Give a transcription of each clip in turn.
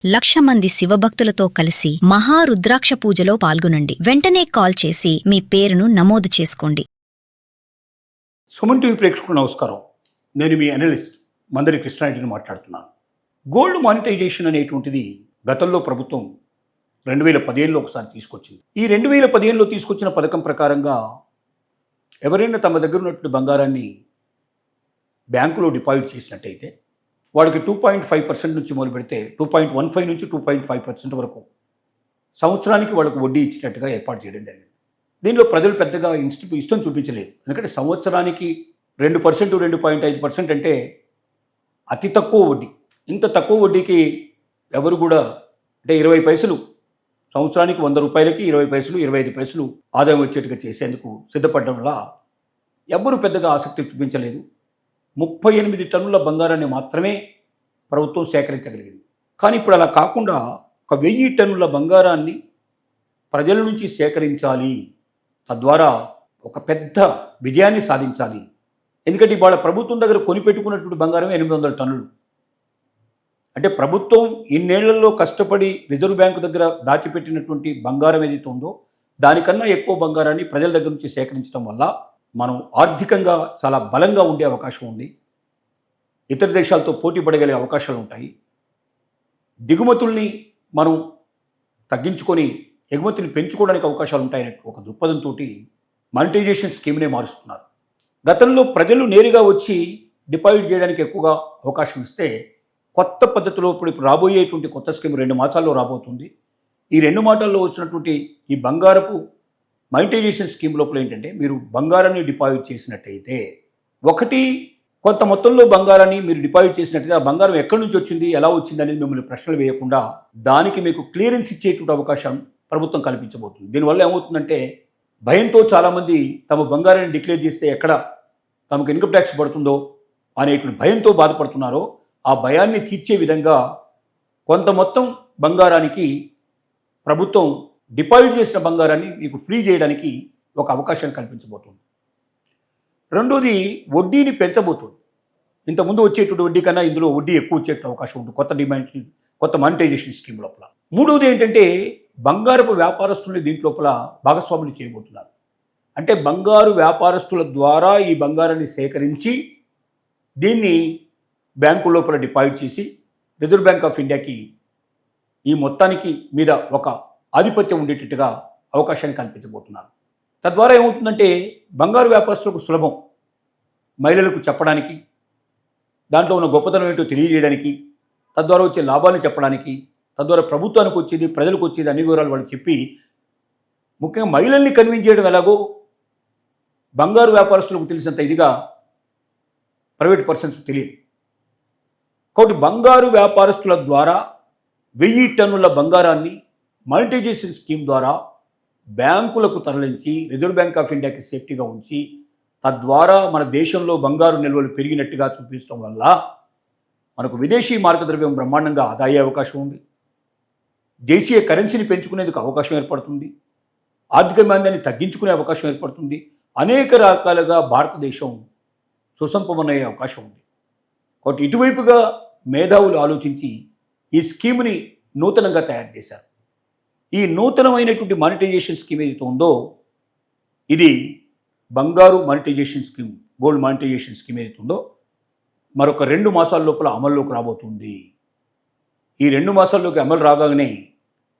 1,00,000 మంది శివభక్తులతో కలిసి మహారుద్రాక్ష పూజలో పాల్గొనండి. వెంటనే కాల్ చేసి మీ పేరును నమోదు చేసుకోండి. సుమన్ టీవీ ప్రేక్షకులకు నమస్కారం. నేను మీ అనలిస్ట్ మందరి కృష్ణారెడ్డిని మాట్లాడుతున్నాను. గోల్డ్ మానిటైజేషన్ అనేటువంటిది గతంలో ప్రభుత్వం 2015లో ఒకసారి తీసుకొచ్చింది. ఈ 2015లో తీసుకొచ్చిన పథకం ప్రకారంగా ఎవరైనా తమ దగ్గర ఉన్నటువంటి బంగారాన్ని బ్యాంకులో డిపాజిట్ చేసినట్టయితే వాడికి 2.5% నుంచి మొదలు పెడితే 2.15 నుంచి 2.5% వరకు సంవత్సరానికి వాళ్ళకు వడ్డీ ఇచ్చినట్టుగా ఏర్పాటు చేయడం జరిగింది. దీనిలో ప్రజలు పెద్దగా ఇష్టం చూపించలేదు. ఎందుకంటే సంవత్సరానికి 2%, 2.5% అంటే అతి తక్కువ వడ్డీ. ఇంత తక్కువ వడ్డీకి ఎవరు కూడా అంటే 20 పైసలు సంవత్సరానికి 100 రూపాయలకి 20 పైసలు 25 పైసలు ఆదాయం వచ్చేట్టుగా చేసేందుకు సిద్ధపడడం వల్ల ఎవ్వరూ పెద్దగా ఆసక్తి చూపించలేదు. 38 టన్నుల బంగారాన్ని మాత్రమే ప్రభుత్వం సేకరించగలిగింది. కానీ ఇప్పుడు అలా కాకుండా 1000 టన్నుల బంగారాన్ని ప్రజల నుంచి సేకరించాలి, తద్వారా ఒక పెద్ద విజయాన్ని సాధించాలి. ఎందుకంటే ఇవాళ ప్రభుత్వం దగ్గర కొనిపెట్టుకున్నటువంటి బంగారం 800 టన్నులు. అంటే ప్రభుత్వం ఇన్నేళ్లలో కష్టపడి రిజర్వ్ బ్యాంకు దగ్గర దాచిపెట్టినటువంటి బంగారం ఏదైతే ఉందో దానికన్నా ఎక్కువ బంగారాన్ని ప్రజల దగ్గర నుంచి సేకరించడం వల్ల మనం ఆర్థికంగా చాలా బలంగా ఉండే అవకాశం ఉంది. ఇతర దేశాలతో పోటీ పడగలిగే అవకాశాలు ఉంటాయి. దిగుమతుల్ని మనం తగ్గించుకొని ఎగుమతిని పెంచుకోవడానికి అవకాశాలు ఉంటాయనే ఒక దృక్పథంతో మానిటైజేషన్ స్కీమ్నే మారుస్తున్నారు. గతంలో ప్రజలు నేరుగా వచ్చి డిపాజిట్ చేయడానికి ఎక్కువగా అవకాశం ఇస్తే కొత్త పద్ధతిలో ఇప్పుడు రాబోయేటువంటి కొత్త స్కీమ్ 2 మాసాల్లో రాబోతుంది. ఈ 2 మాసాల్లో వచ్చినటువంటి ఈ బంగారపు మానిటైజేషన్ స్కీమ్ లోపల ఏంటంటే మీరు బంగారాన్ని డిపాజిట్ చేసినట్టయితే ఒకటి కొంత మొత్తంలో బంగారాన్ని మీరు డిపాజిట్ చేసినట్టయితే ఆ బంగారం ఎక్కడి నుంచి వచ్చింది, ఎలా వచ్చింది అనేది మిమ్మల్ని ప్రశ్నలు వేయకుండా దానికి మీకు క్లియరెన్స్ ఇచ్చేటువంటి అవకాశం ప్రభుత్వం కల్పించబోతుంది. దీనివల్ల ఏమవుతుందంటే భయంతో చాలామంది తమ బంగారాన్ని డిక్లేర్ చేస్తే ఎక్కడ తమకు ఇన్కమ్ ట్యాక్స్ పడుతుందో అనేటువంటి భయంతో బాధపడుతున్నారో ఆ భయాన్ని తీర్చే విధంగా కొంత మొత్తం బంగారానికి ప్రభుత్వం డిపాజిట్ చేసిన బంగారాన్ని మీకు ఫ్రీ చేయడానికి ఒక అవకాశం కల్పించబోతుంది. రెండోది వడ్డీని పెంచబోతుంది. ఇంతకుముందు వచ్చేటువంటి వడ్డీ కన్నా ఇందులో వడ్డీ ఎక్కువ వచ్చే అవకాశం ఉంటుంది కొత్త మానిటైజేషన్ స్కీమ్ లోపల. మూడవది ఏంటంటే బంగారపు వ్యాపారస్తుల్ని దీంట్లోపల భాగస్వాములు చేయబోతున్నారు. అంటే బంగారు వ్యాపారస్తుల ద్వారా ఈ బంగారాన్ని సేకరించి దీన్ని బ్యాంకు లోపల డిపాజిట్ చేసి రిజర్వ్ బ్యాంక్ ఆఫ్ ఇండియాకి ఈ మొత్తానికి మీద ఒక ఆధిపత్యం ఉండేటట్టుగా అవకాశాన్ని కల్పించబోతున్నారు. తద్వారా ఏమవుతుందంటే బంగారు వ్యాపారస్తులకు సులభం, మహిళలకు చెప్పడానికి, దాంట్లో ఉన్న గొప్పతనం ఏంటో తెలియజేయడానికి, తద్వారా వచ్చే లాభాలను చెప్పడానికి, తద్వారా ప్రభుత్వానికి వచ్చేది ప్రజలకు వచ్చేది అన్ని వివరాలు వాళ్ళు చెప్పి ముఖ్యంగా మహిళల్ని కన్విన్స్ చేయడం ఎలాగో బంగారు వ్యాపారస్తులకు తెలిసినంత ఇదిగా ప్రైవేట్ పర్సన్స్కి తెలియదు. కాబట్టి బంగారు వ్యాపారస్తుల ద్వారా 1000 టన్నుల బంగారాన్ని మానిటైజేషన్ స్కీమ్ ద్వారా బ్యాంకులకు తరలించి రిజర్వ్ బ్యాంక్ ఆఫ్ ఇండియాకి సేఫ్టీగా ఉంచి తద్వారా మన దేశంలో బంగారు నిల్వలు పెరిగినట్టుగా చూపించడం వల్ల మనకు విదేశీ మార్గద్రవ్యం బ్రహ్మాండంగా ఆదా అయ్యే అవకాశం ఉంది. దేశీయ కరెన్సీని పెంచుకునేందుకు అవకాశం ఏర్పడుతుంది. ఆర్థిక మాంద్యాన్ని తగ్గించుకునే అవకాశం ఏర్పడుతుంది. అనేక రకాలుగా భారతదేశం సుసంపన్నమయ్యే అవకాశం ఉంది. కాబట్టి ఇటువైపుగా మేధావులు ఆలోచించి ఈ స్కీమ్ని నూతనంగా తయారు చేశారు. ఈ నూతనమైనటువంటి మానిటైజేషన్ స్కీమ్ ఏదైతే ఉందో ఇది బంగారు monetization scheme, gold monetization scheme ఏదైతే ఉందో మరొక 2 మాసాల లోపల అమల్లోకి రాబోతుంది. ఈ 2 మాసాల్లోకి అమలు రాగానే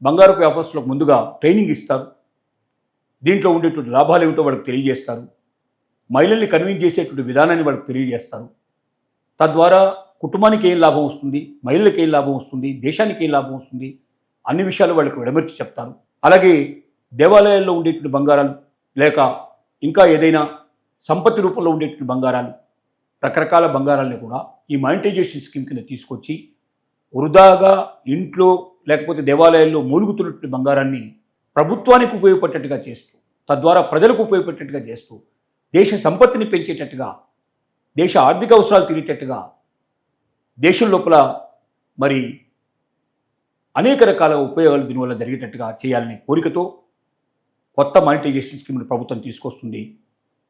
బంగారు వ్యాపారస్తులకు ముందుగా ట్రైనింగ్ ఇస్తారు. దీంట్లో ఉండేటువంటి లాభాలు ఏమిటో వాళ్ళకి తెలియజేస్తారు. మహిళల్ని కన్విన్స్ చేసేటువంటి విధానాన్ని వాళ్ళకి తెలియజేస్తారు. తద్వారా కుటుంబానికి ఏం లాభం వస్తుంది, మహిళలకు ఏం లాభం వస్తుంది, దేశానికి ఏం లాభం వస్తుంది అన్ని విషయాలు వాళ్ళకి విడమర్చి చెప్తారు. అలాగే దేవాలయాల్లో ఉండేటువంటి బంగారాలు లేక ఇంకా ఏదైనా సంపత్తి రూపంలో ఉండేటువంటి బంగారాలు, రకరకాల బంగారాలని కూడా ఈ మానిటైజేషన్ స్కీమ్ కింద తీసుకొచ్చి వృధాగా ఇంట్లో లేకపోతే దేవాలయాల్లో మూలుగుతున్నటువంటి బంగారాన్ని ప్రభుత్వానికి ఉపయోగపడేటట్టుగా చేస్తూ తద్వారా ప్రజలకు ఉపయోగపడేటట్టుగా చేస్తూ దేశ సంపత్తిని పెంచేటట్టుగా, దేశ ఆర్థిక అవసరాలు తీరేటట్టుగా దేశం లోపల మరి అనేక రకాల ఉపయోగాలు దీనివల్ల జరిగేటట్టుగా చేయాలనే కోరికతో కొత్త మానిటైజేషన్ స్కీమ్ను ప్రభుత్వం తీసుకొస్తుంది.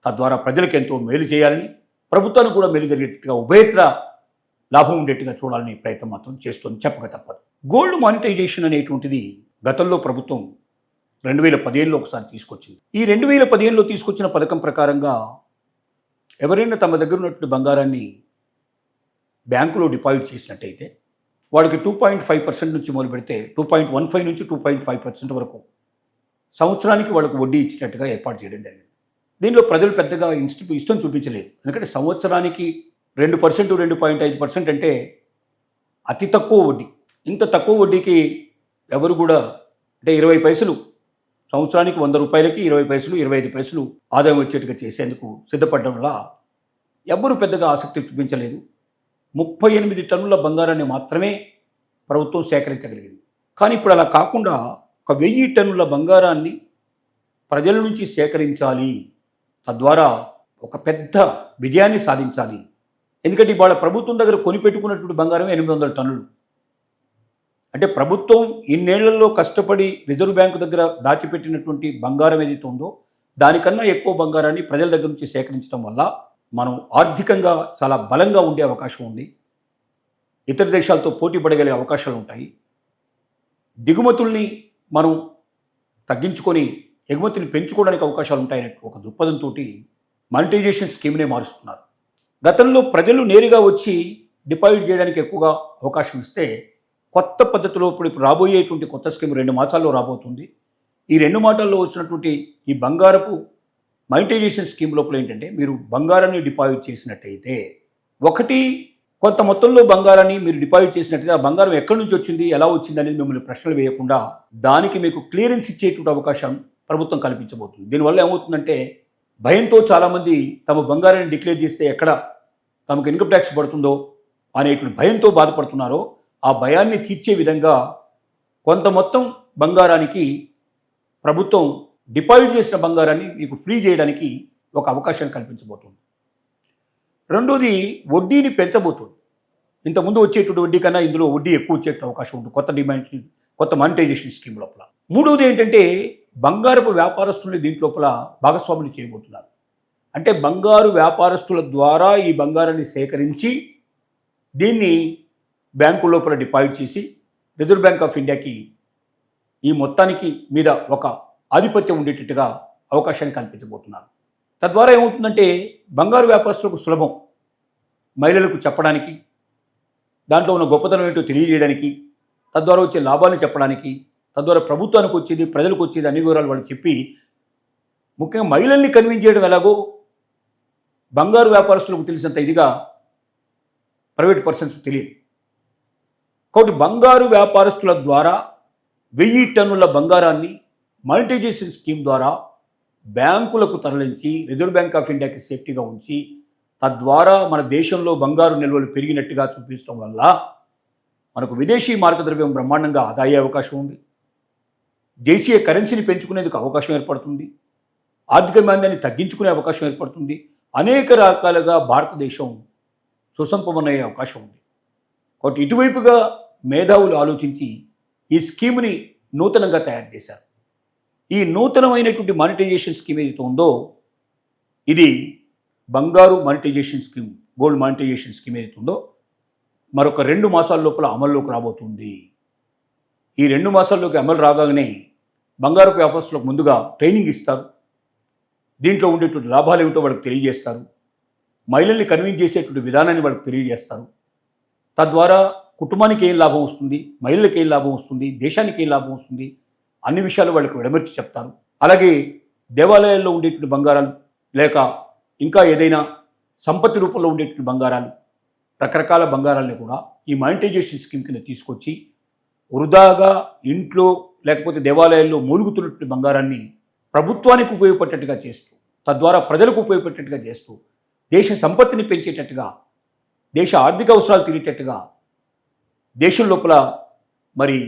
తద్వారా ప్రజలకు ఎంతో మేలు చేయాలని, ప్రభుత్వానికి కూడా మేలు జరిగేటట్టుగా ఉభయత్ర లాభం ఉండేట్టుగా చూడాలని ప్రయత్నం మాత్రం చేస్తుంది, చెప్పక తప్పదు. గోల్డ్ మానిటైజేషన్ అనేటువంటిది గతంలో ప్రభుత్వం 2015లో ఒకసారి తీసుకొచ్చింది. ఈ 2015లో తీసుకొచ్చిన పథకం ప్రకారంగా ఎవరైనా తమ దగ్గర ఉన్నటువంటి బంగారాన్ని బ్యాంకులో డిపాజిట్ చేసినట్టయితే వాడికి 2.5% నుంచి మొదలు పెడితే 2.15 నుంచి 2.5% వరకు సంవత్సరానికి వాళ్ళకు వడ్డీ ఇచ్చినట్టుగా ఏర్పాటు చేయడం జరిగింది. దీనిలో ప్రజలు పెద్దగా ఇష్టం చూపించలేదు. ఎందుకంటే సంవత్సరానికి 2%, 2.5% అంటే అతి తక్కువ వడ్డీ. ఇంత తక్కువ వడ్డీకి ఎవరు కూడా అంటే 20 పైసలు సంవత్సరానికి 100 రూపాయలకి 20 పైసలు 25 పైసలు ఆదాయం వచ్చేట్టుగా చేసేందుకు సిద్ధపడడం వల్ల ఎవ్వరూ పెద్దగా ఆసక్తి చూపించలేదు. 38 టన్నుల బంగారాన్ని మాత్రమే ప్రభుత్వం సేకరించగలిగింది. కానీ ఇప్పుడు అలా కాకుండా 1000 టన్నుల బంగారాన్ని ప్రజల నుంచి సేకరించాలి, తద్వారా ఒక పెద్ద విజయాన్ని సాధించాలి. ఎందుకంటే ఇవాళ ప్రభుత్వం దగ్గర కొనిపెట్టుకున్నటువంటి బంగారం 800 టన్నులు. అంటే ప్రభుత్వం ఇన్నేళ్లలో కష్టపడి రిజర్వ్ బ్యాంకు దగ్గర దాచిపెట్టినటువంటి బంగారం ఏదైతే ఉందో దానికన్నా ఎక్కువ బంగారాన్ని ప్రజల దగ్గర నుంచి సేకరించడం వల్ల మనం ఆర్థికంగా చాలా బలంగా ఉండే అవకాశం ఉంది. ఇతర దేశాలతో పోటీ పడగలిగే అవకాశాలు ఉంటాయి. దిగుమతుల్ని మనం తగ్గించుకొని ఎగుమతిని పెంచుకోవడానికి అవకాశాలు ఉంటాయనే ఒక దృక్పథంతో మానిటైజేషన్ స్కీమ్నే మారుస్తున్నారు. గతంలో ప్రజలు నేరుగా వచ్చి డిపాజిట్ చేయడానికి ఎక్కువగా అవకాశం ఇస్తే కొత్త పద్ధతిలో ఇప్పుడు రాబోయేటువంటి కొత్త స్కీమ్ 2 మాసాల్లో రాబోతుంది. ఈ 2 మాసాల్లో వచ్చినటువంటి ఈ బంగారపు మానిటైజేషన్ స్కీమ్ లోపల ఏంటంటే మీరు బంగారాన్ని డిపాజిట్ చేసినట్టయితే ఒకటి కొంత మొత్తంలో బంగారాన్ని మీరు డిపాజిట్ చేసినట్టయితే ఆ బంగారం ఎక్కడి నుంచి వచ్చింది, ఎలా వచ్చింది అనేది మిమ్మల్ని ప్రశ్నలు వేయకుండా దానికి మీకు క్లియరెన్స్ ఇచ్చేటువంటి అవకాశం ప్రభుత్వం కల్పించబోతుంది. దీనివల్ల ఏమవుతుందంటే భయంతో చాలామంది తమ బంగారాన్ని డిక్లేర్ చేస్తే ఎక్కడ తమకు ఇన్కమ్ ట్యాక్స్ పడుతుందో అనేటువంటి భయంతో బాధపడుతున్నారో ఆ భయాన్ని తీర్చే విధంగా కొంత మొత్తం బంగారానికి ప్రభుత్వం డిపాజిట్ చేసిన బంగారాన్ని మీకు ఫ్రీ చేయడానికి ఒక అవకాశాన్ని కల్పించబోతుంది. రెండోది వడ్డీని పెంచబోతుంది. ఇంతకుముందు వచ్చేటువంటి వడ్డీ కన్నా ఇందులో వడ్డీ ఎక్కువ వచ్చే అవకాశం ఉంటుంది కొత్త మానిటైజేషన్ స్కీమ్ లోపల. మూడవది ఏంటంటే బంగారపు వ్యాపారస్తుల్ని దీంట్లోపల భాగస్వాములు చేయబోతున్నారు. అంటే బంగారు వ్యాపారస్తుల ద్వారా ఈ బంగారాన్ని సేకరించి దీన్ని బ్యాంకు లోపల డిపాజిట్ చేసి రిజర్వ్ బ్యాంక్ ఆఫ్ ఇండియాకి ఈ మొత్తానికి మీద ఒక ఆధిపత్యం ఉండేటట్టుగా అవకాశాన్ని కల్పించబోతున్నారు. తద్వారా ఏమవుతుందంటే బంగారు వ్యాపారస్తులకు సులభం, మహిళలకు చెప్పడానికి, దాంట్లో ఉన్న గొప్పతనం ఏంటో తెలియజేయడానికి, తద్వారా వచ్చే లాభాలను చెప్పడానికి, తద్వారా ప్రభుత్వానికి వచ్చేది ప్రజలకు వచ్చేది అన్ని వివరాలు వాళ్ళు చెప్పి ముఖ్యంగా మహిళల్ని కన్విన్స్ చేయడం ఎలాగో బంగారు వ్యాపారస్తులకు తెలిసినంత ఇదిగా ప్రైవేట్ పర్సన్స్కి తెలియదు. కాబట్టి బంగారు వ్యాపారస్తుల ద్వారా 1000 టన్నుల బంగారాన్ని మానిటైజేషన్ స్కీమ్ ద్వారా బ్యాంకులకు తరలించి రిజర్వ్ బ్యాంక్ ఆఫ్ ఇండియాకి సేఫ్టీగా ఉంచి తద్వారా మన దేశంలో బంగారు నిల్వలు పెరిగినట్టుగా చూపించడం వల్ల మనకు విదేశీ మార్గద్రవ్యం బ్రహ్మాండంగా ఆదా అయ్యే అవకాశం ఉంది. దేశీయ కరెన్సీని పెంచుకునేందుకు అవకాశం ఏర్పడుతుంది. ఆర్థిక మాంద్యాన్ని తగ్గించుకునే అవకాశం ఏర్పడుతుంది. అనేక రకాలుగా భారతదేశం సుసంపన్నమయ్యే అవకాశం ఉంది. కాబట్టి ఇటువైపుగా మేధావులు ఆలోచించి ఈ స్కీమ్ని నూతనంగా తయారు చేశారు. ఈ నూతనమైనటువంటి మానిటైజేషన్ స్కీమ్ ఏదైతే ఉందో ఇది బంగారు monetization scheme, gold monetization scheme ఏదైతే ఉందో మరొక 2 మాసాల లోపల అమల్లోకి రాబోతుంది. ఈ 2 మాసాల్లోకి అమలు రాగానే బంగారు వ్యాపారస్తులకు ముందుగా ట్రైనింగ్ ఇస్తారు. దీంట్లో ఉండేటువంటి లాభాలు ఏమిటో వాళ్ళకి తెలియజేస్తారు. మహిళల్ని కన్విన్స్ చేసేటువంటి విధానాన్ని వాళ్ళకి తెలియజేస్తారు. తద్వారా కుటుంబానికి ఏం లాభం వస్తుంది, మహిళలకు ఏం లాభం వస్తుంది, దేశానికి ఏం లాభం వస్తుంది అన్ని విషయాలు వాళ్ళకి విడమర్చి చెప్తారు. అలాగే దేవాలయాల్లో ఉండేటువంటి బంగారాలు లేక ఇంకా ఏదైనా సంపత్తి రూపంలో ఉండేటువంటి బంగారాలు, రకరకాల బంగారాలని కూడా ఈ మానిటైజేషన్ స్కీమ్ కింద తీసుకొచ్చి వృధాగా ఇంట్లో లేకపోతే దేవాలయాల్లో మూలుగుతున్నటువంటి బంగారాన్ని ప్రభుత్వానికి ఉపయోగపడేటట్టుగా చేస్తూ తద్వారా ప్రజలకు ఉపయోగపడేటట్టుగా చేస్తూ దేశ సంపత్తిని పెంచేటట్టుగా దేశ ఆర్థిక అవసరాలు తీరేటట్టుగా దేశం లోపల మరి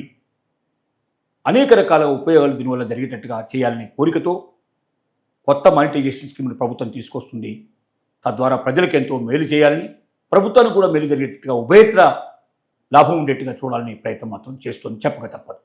అనేక రకాల ఉపయోగాలు దీనివల్ల జరిగేటట్టుగా చేయాలనే కోరికతో కొత్త మానిటైజేషన్ స్కీమ్ను ప్రభుత్వం తీసుకొస్తుంది. తద్వారా ప్రజలకు ఎంతో మేలు చేయాలని, ప్రభుత్వానికి కూడా మేలు జరిగేటట్టుగా ఉభయత్ర లాభం ఉండేట్టుగా చూడాలనే ప్రయత్నం మాత్రం చేస్తుంది, చెప్పక తప్పదు.